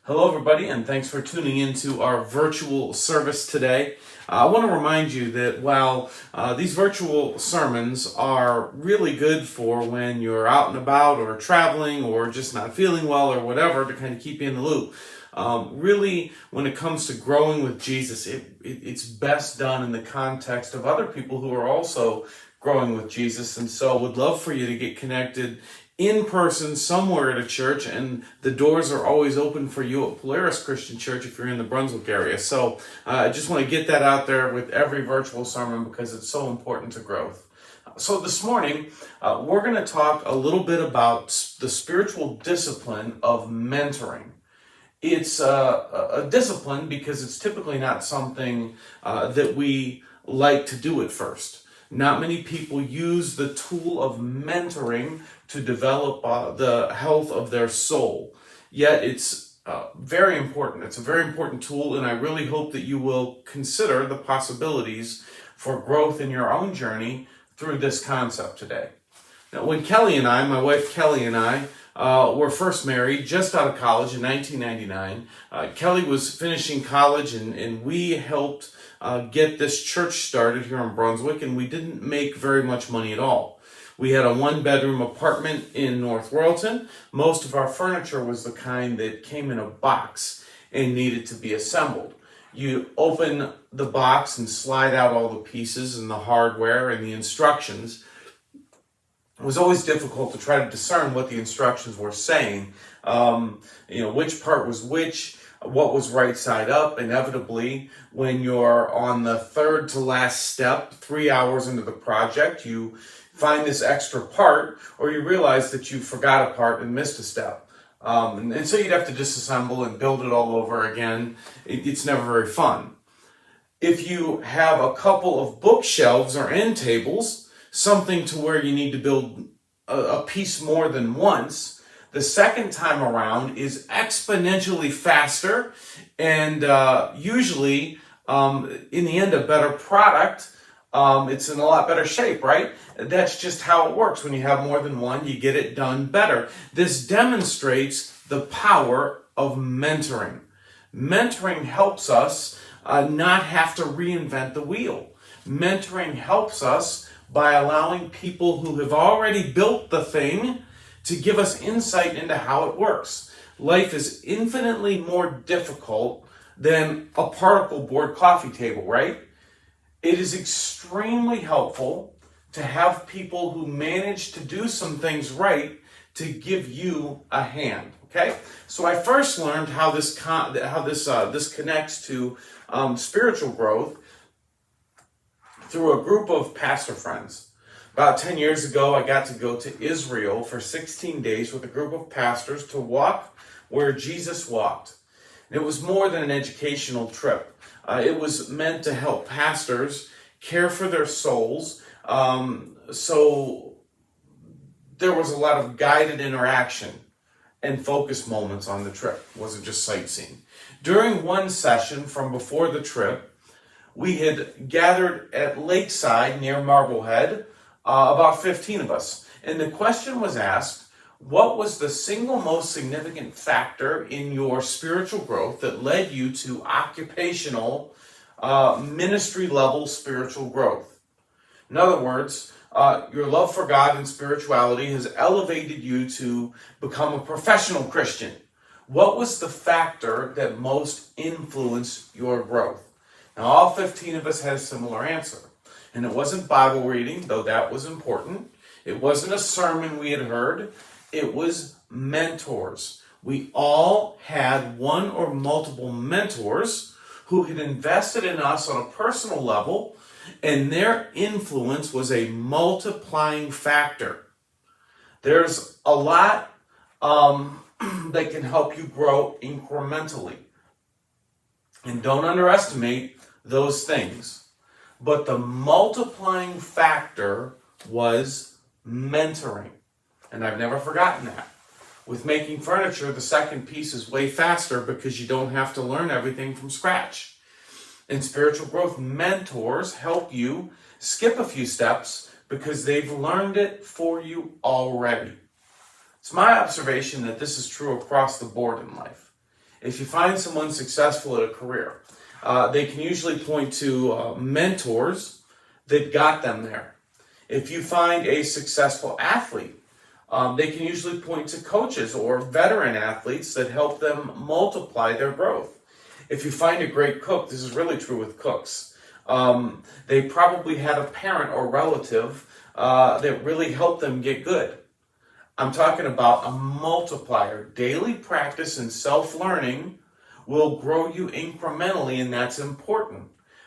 Hello, everybody, and thanks for tuning into our virtual service today. I want to remind you that while these virtual sermons are really good for when you're out and about or traveling or just not feeling well or whatever to kind of keep you in the loop, really, when it comes to growing with Jesus, it's best done in the context of other people who are also growing with Jesus. And so would love for you to get connected in person somewhere at a church, and the doors are always open for you at Polaris Christian Church if you're in the Brunswick area. So I just want to get that out there with every virtual sermon because it's so important to growth. So this morning, we're going to talk a little bit about the spiritual discipline of mentoring. It's a discipline because it's typically not something that we like to do at first. Not many people use the tool of mentoring to develop the health of their soul. Yet it's very important. It's a very important tool, and I really hope that you will consider the possibilities for growth in your own journey through this concept today. Now, when Kelly and I, my wife Kelly and I, were first married just out of college in 1999, Kelly was finishing college, and we helped get this church started here in Brunswick, and we didn't make very much money at all. We had a one-bedroom apartment in North Royalton. Most of our furniture was the kind that came in a box and needed to be assembled. You open the box and slide out all the pieces and the hardware and the instructions. It was always difficult to try to discern what the instructions were saying, which part was which, what was right side up. Inevitably, when you're on the third to last step, 3 hours into the project, you find this extra part, or you realize that you forgot a part and missed a step. And so you'd have to disassemble and build it all over again. It's never very fun. If you have a couple of bookshelves or end tables, something to where you need to build a piece more than once, the second time around is exponentially faster and usually, in the end, a better product. It's in a lot better shape, right? That's just how it works. When you have more than one, you get it done better. This demonstrates the power of mentoring. Mentoring helps us not have to reinvent the wheel. Mentoring helps us by allowing people who have already built the thing to give us insight into how it works. Life is infinitely more difficult than a particle board coffee table, right? It is extremely helpful to have people who manage to do some things right to give you a hand. Okay, so I first learned how this connects to spiritual growth through a group of pastor friends. About 10 years ago, I got to go to Israel for 16 days with a group of pastors to walk where Jesus walked. It was more than an educational trip. It was meant to help pastors care for their souls. So there was a lot of guided interaction and focus moments on the trip. It wasn't just sightseeing. During one session from before the trip, we had gathered at Lakeside near Marblehead, about 15 of us. And the question was asked, what was the single most significant factor in your spiritual growth that led you to occupational, ministry level spiritual growth? In other words, your love for God and spirituality has elevated you to become a professional Christian. What was the factor that most influenced your growth? Now, all 15 of us had a similar answer. And it wasn't Bible reading, though that was important. It wasn't a sermon we had heard. It was mentors. We all had one or multiple mentors who had invested in us on a personal level, and their influence was a multiplying factor. There's a lot that can help you grow incrementally. And don't underestimate those things. But the multiplying factor was mentoring. And I've never forgotten that. With making furniture, the second piece is way faster because you don't have to learn everything from scratch. In spiritual growth, mentors help you skip a few steps because they've learned it for you already. It's my observation that this is true across the board in life. If you find someone successful at a career, they can usually point to mentors that got them there. If you find a successful athlete, they can usually point to coaches or veteran athletes that help them multiply their growth. If you find a great cook, this is really true with cooks, they probably had a parent or relative that really helped them get good. I'm talking about a multiplier. Daily practice and self-learning will grow you incrementally, and that's important.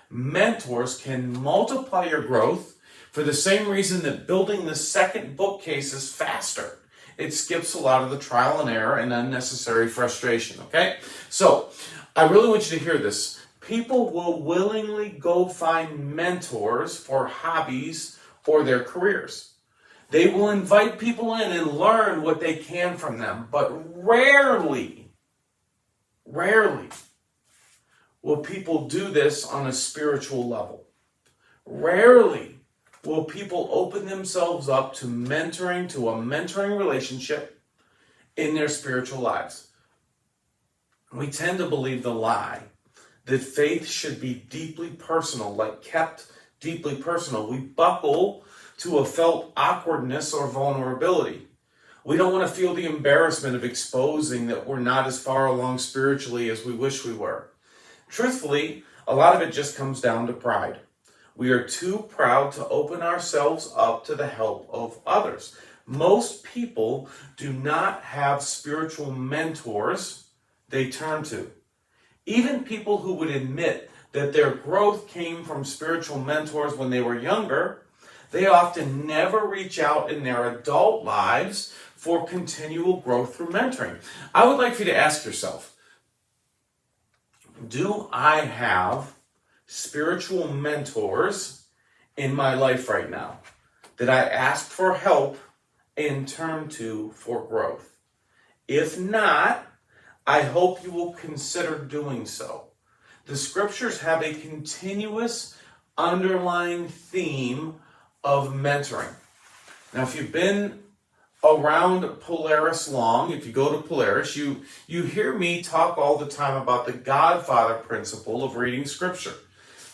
Mentors can multiply your growth for the same reason that building the second bookcase is faster. It skips a lot of the trial and error and unnecessary frustration, okay? So, I really want you to hear this. People will willingly go find mentors for hobbies or their careers. They will invite people in and learn what they can from them, but rarely will people do this on a spiritual level. Rarely will people open themselves up to a mentoring relationship in their spiritual lives. We tend to believe the lie that faith should be deeply personal, kept deeply personal. We buckle to a felt awkwardness or vulnerability. We don't want to feel the embarrassment of exposing that we're not as far along spiritually as we wish we were. Truthfully, a lot of it just comes down to pride. We are too proud to open ourselves up to the help of others. Most people do not have spiritual mentors they turn to. Even people who would admit that their growth came from spiritual mentors when they were younger, they often never reach out in their adult lives for continual growth through mentoring. I would like for you to ask yourself, do I have spiritual mentors in my life right now that I asked for help and turn to for growth? If not, I hope you will consider doing so. The scriptures have a continuous underlying theme of mentoring. Now, if you've been around Polaris long, if you go to Polaris, you hear me talk all the time about the Godfather Principle of reading scripture.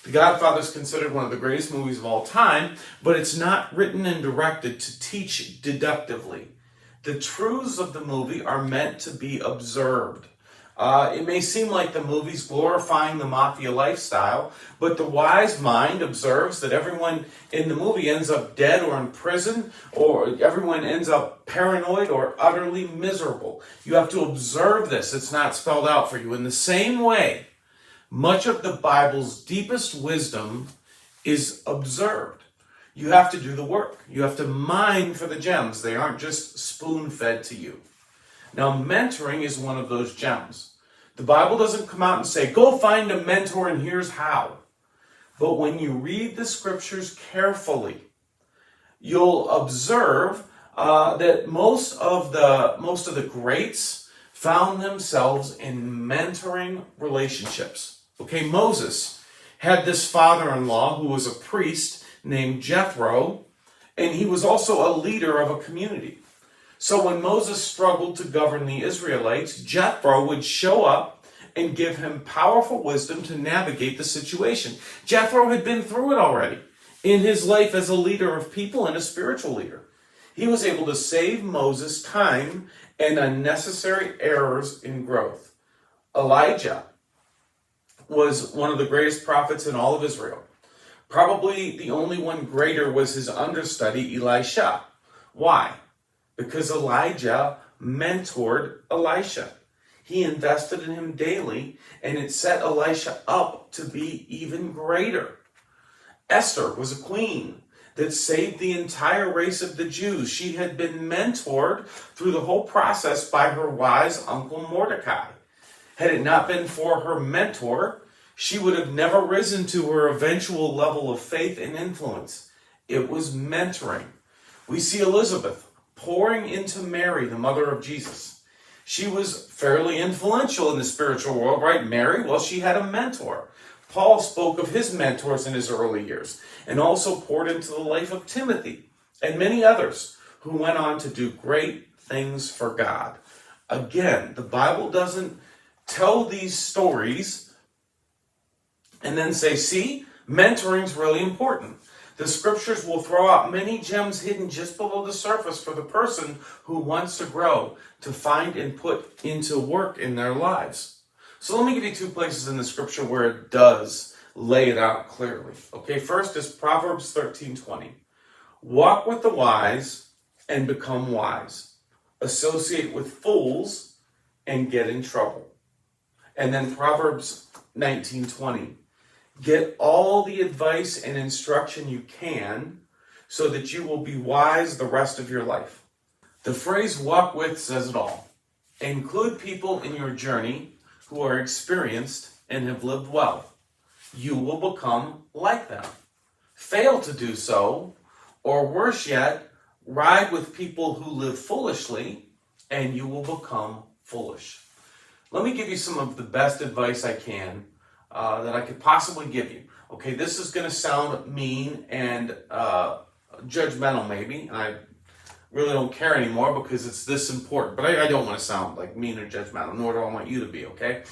The Godfather is considered one of the greatest movies of all time, but it's not written and directed to teach deductively. The truths of the movie are meant to be observed. It may seem like the movie's glorifying the mafia lifestyle, but the wise mind observes that everyone in the movie ends up dead or in prison, or everyone ends up paranoid or utterly miserable. You have to observe this. It's not spelled out for you. In the same way, much of the Bible's deepest wisdom is observed. You have to do the work. You have to mine for the gems. They aren't just spoon-fed to you. Now, mentoring is one of those gems. The Bible doesn't come out and say, go find a mentor and here's how. But when you read the scriptures carefully, you'll observe that most of the greats found themselves in mentoring relationships. Okay, Moses had this father-in-law who was a priest named Jethro, and he was also a leader of a community. So when Moses struggled to govern the Israelites, Jethro would show up and give him powerful wisdom to navigate the situation. Jethro had been through it already in his life as a leader of people and a spiritual leader. He was able to save Moses time and unnecessary errors in growth. Elijah was one of the greatest prophets in all of Israel. Probably the only one greater was his understudy, Elisha. Why? Because Elijah mentored Elisha. He invested in him daily, and it set Elisha up to be even greater. Esther was a queen that saved the entire race of the Jews. She had been mentored through the whole process by her wise uncle Mordecai. Had it not been for her mentor, she would have never risen to her eventual level of faith and influence. It was mentoring. We see Elizabeth pouring into Mary, the mother of Jesus. She was fairly influential in the spiritual world, right? Mary, well, she had a mentor. Paul spoke of his mentors in his early years and also poured into the life of Timothy and many others who went on to do great things for God. Again, the Bible doesn't tell these stories and then say, see, mentoring's really important. The scriptures will throw out many gems hidden just below the surface for the person who wants to grow, to find and put into work in their lives. So let me give you 2 places in the scripture where it does lay it out clearly. Okay, first is Proverbs 13:20. Walk with the wise and become wise. Associate with fools and get in trouble. And then Proverbs 19:20. Get all the advice and instruction you can so that you will be wise the rest of your life. The phrase walk with says it all. Include people in your journey who are experienced and have lived well. You will become like them. Fail to do so, or worse yet, ride with people who live foolishly, and you will become foolish. Let me give you some of the best advice I can that I could possibly give you. Okay, this is going to sound mean and judgmental maybe, and I really don't care anymore because it's this important, but I don't want to sound like mean or judgmental, nor do I want you to be, okay?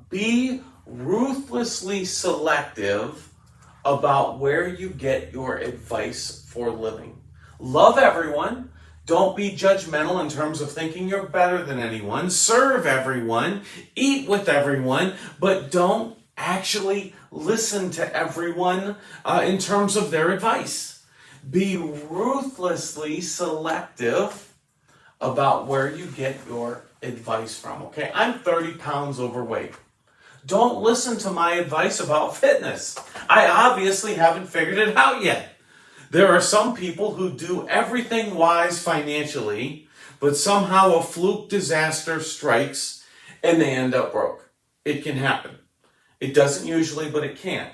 Be ruthlessly selective about where you get your advice for living. Love everyone. Don't be judgmental in terms of thinking you're better than anyone. Serve everyone. Eat with everyone. But don't actually listen to everyone in terms of their advice. Be ruthlessly selective about where you get your advice from. Okay, I'm 30 pounds overweight. Don't listen to my advice about fitness. I obviously haven't figured it out yet. There are some people who do everything wise financially, but somehow a fluke disaster strikes and they end up broke. It can happen. It doesn't usually, but it can.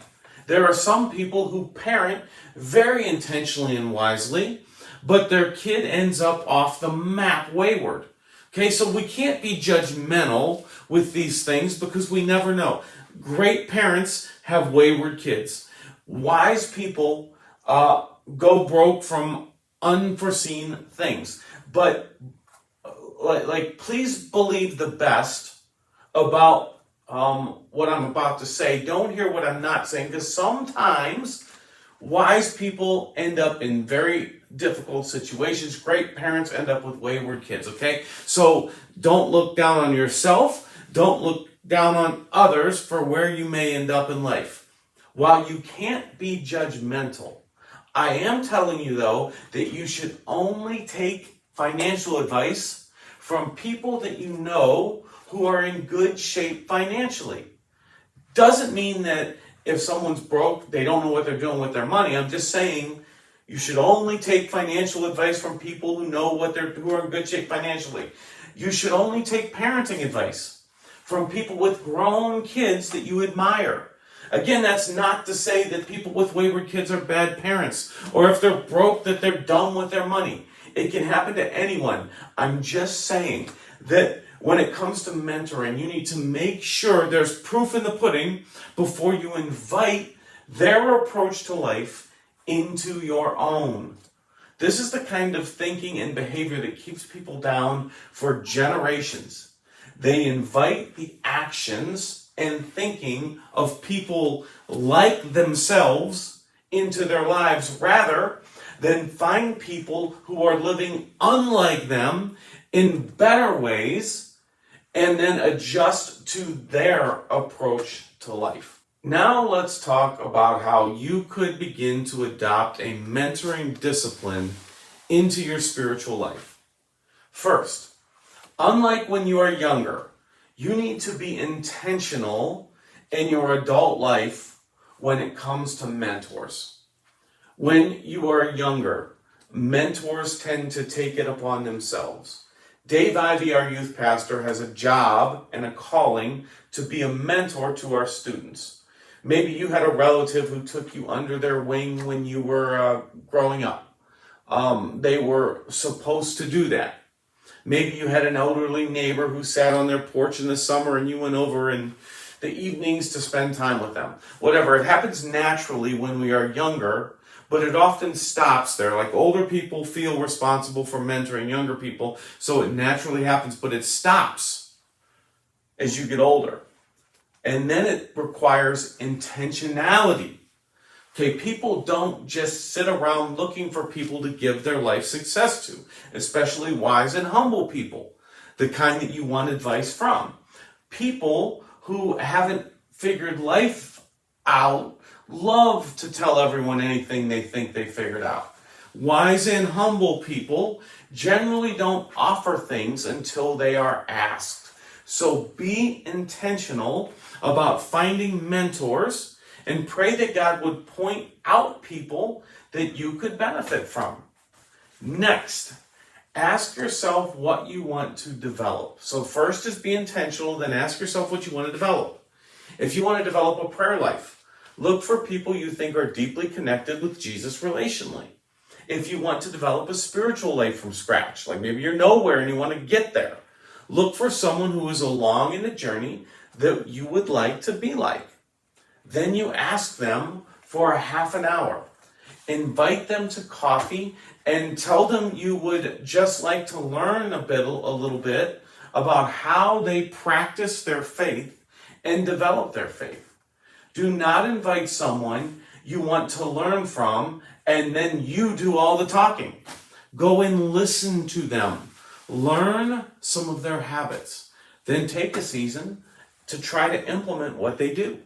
There are some people who parent very intentionally and wisely, but their kid ends up off the map wayward. Okay, so we can't be judgmental with these things because we never know. Great parents have wayward kids. Wise people go broke from unforeseen things. But please believe the best about what I'm about to say. Don't hear what I'm not saying, because sometimes wise people end up in very difficult situations. Great parents end up with wayward kids, okay? So don't look down on yourself. Don't look down on others for where you may end up in life. While you can't be judgmental, I am telling you, though, that you should only take financial advice from people that you know who are in good shape financially. Doesn't mean that if someone's broke, they don't know what they're doing with their money. I'm just saying you should only take financial advice from people who know who are in good shape financially. You should only take parenting advice from people with grown kids that you admire. Again, that's not to say that people with wayward kids are bad parents, or if they're broke, that they're dumb with their money. It can happen to anyone. I'm just saying that when it comes to mentoring, you need to make sure there's proof in the pudding before you invite their approach to life into your own. This is the kind of thinking and behavior that keeps people down for generations. They invite the actions and thinking of people like themselves into their lives rather than find people who are living unlike them in better ways and then adjust to their approach to life. Now let's talk about how you could begin to adopt a mentoring discipline into your spiritual life. First, unlike when you are younger, you need to be intentional in your adult life when it comes to mentors. When you are younger, mentors tend to take it upon themselves. Dave Ivey, our youth pastor, has a job and a calling to be a mentor to our students. Maybe you had a relative who took you under their wing when you were growing up. They were supposed to do that. Maybe you had an elderly neighbor who sat on their porch in the summer and you went over in the evenings to spend time with them. Whatever, it happens naturally when we are younger, but it often stops there. Like older people feel responsible for mentoring younger people, so it naturally happens, but it stops as you get older. And then it requires intentionality. Okay, people don't just sit around looking for people to give their life success to, especially wise and humble people, the kind that you want advice from. People who haven't figured life out love to tell everyone anything they think they figured out. Wise and humble people generally don't offer things until they are asked. So be intentional about finding mentors and pray that God would point out people that you could benefit from. Next, ask yourself what you want to develop. So first is be intentional, then ask yourself what you want to develop. If you want to develop a prayer life, look for people you think are deeply connected with Jesus relationally. If you want to develop a spiritual life from scratch, like maybe you're nowhere and you want to get there, look for someone who is along in the journey that you would like to be like. Then you ask them for a half an hour. Invite them to coffee and tell them you would just like to learn a little bit about how they practice their faith and develop their faith. Do not invite someone you want to learn from and then you do all the talking. Go and listen to them. Learn some of their habits. Then take a season to try to implement what they do.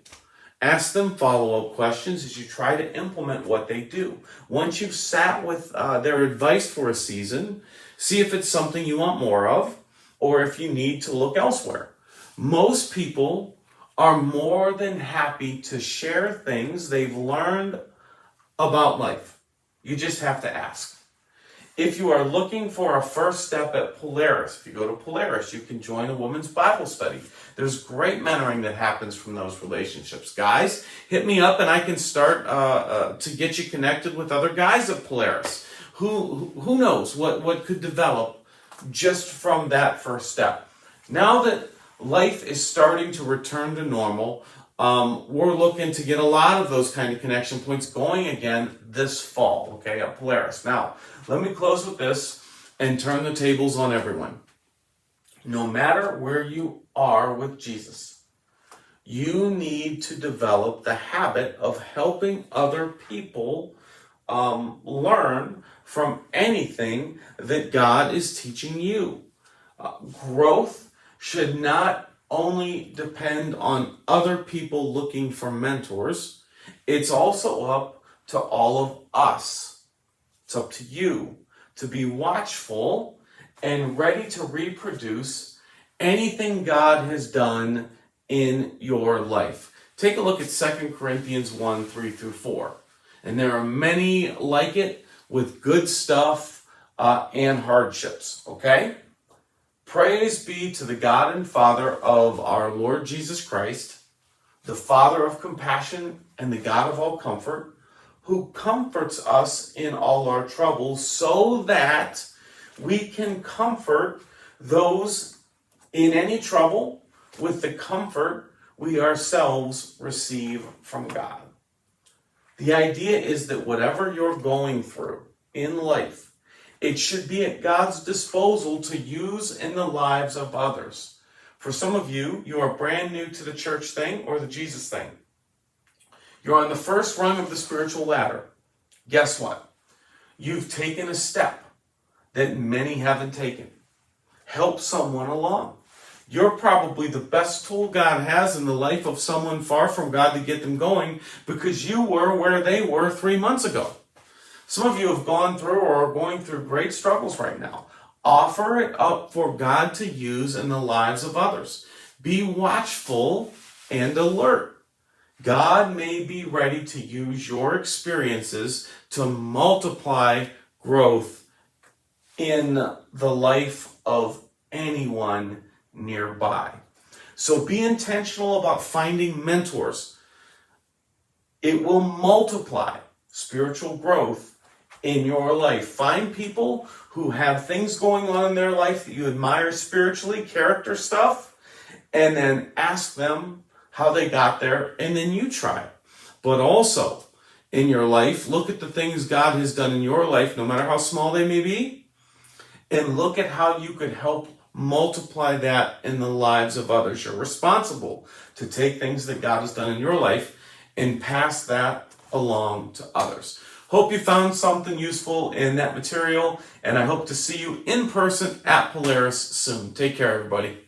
Ask them follow-up questions as you try to implement what they do. Once you've sat with their advice for a season, see if it's something you want more of or if you need to look elsewhere. Most people are more than happy to share things they've learned about life. You just have to ask. If you are looking for a first step at Polaris, if you go to Polaris, you can join a women's Bible study. There's great mentoring that happens from those relationships. Guys, hit me up and I can start to get you connected with other guys at Polaris. Who knows what could develop just from that first step. Now that life is starting to return to normal, we're looking to get a lot of those kind of connection points going again this fall, okay, at Polaris. Now, let me close with this and turn the tables on everyone. No matter where you are with Jesus, you need to develop the habit of helping other people learn from anything that God is teaching you. Growth should not only depend on other people looking for mentors. It's also up to all of us. It's up to you to be watchful and ready to reproduce anything God has done in your life. Take a look at 2 Corinthians 1, 3 through 4. And there are many like it with good stuff and hardships, okay? Praise be to the God and Father of our Lord Jesus Christ, the Father of compassion and the God of all comfort, who comforts us in all our troubles so that we can comfort those in any trouble with the comfort we ourselves receive from God. The idea is that whatever you're going through in life, it should be at God's disposal to use in the lives of others. For some of you, you are brand new to the church thing or the Jesus thing. You're on the first rung of the spiritual ladder. Guess what? You've taken a step that many haven't taken. Help someone along. You're probably the best tool God has in the life of someone far from God to get them going because you were where they were 3 months ago. Some of you have gone through or are going through great struggles right now. Offer it up for God to use in the lives of others. Be watchful and alert. God may be ready to use your experiences to multiply growth in the life of anyone nearby. So be intentional about finding mentors. It will multiply spiritual growth in your life. Find people who have things going on in their life that you admire spiritually, character stuff, and then ask them how they got there, and then you try. But also, in your life, look at the things God has done in your life, no matter how small they may be, and look at how you could help multiply that in the lives of others. You're responsible to take things that God has done in your life and pass that along to others. Hope you found something useful in that material, and I hope to see you in person at Polaris soon. Take care, everybody.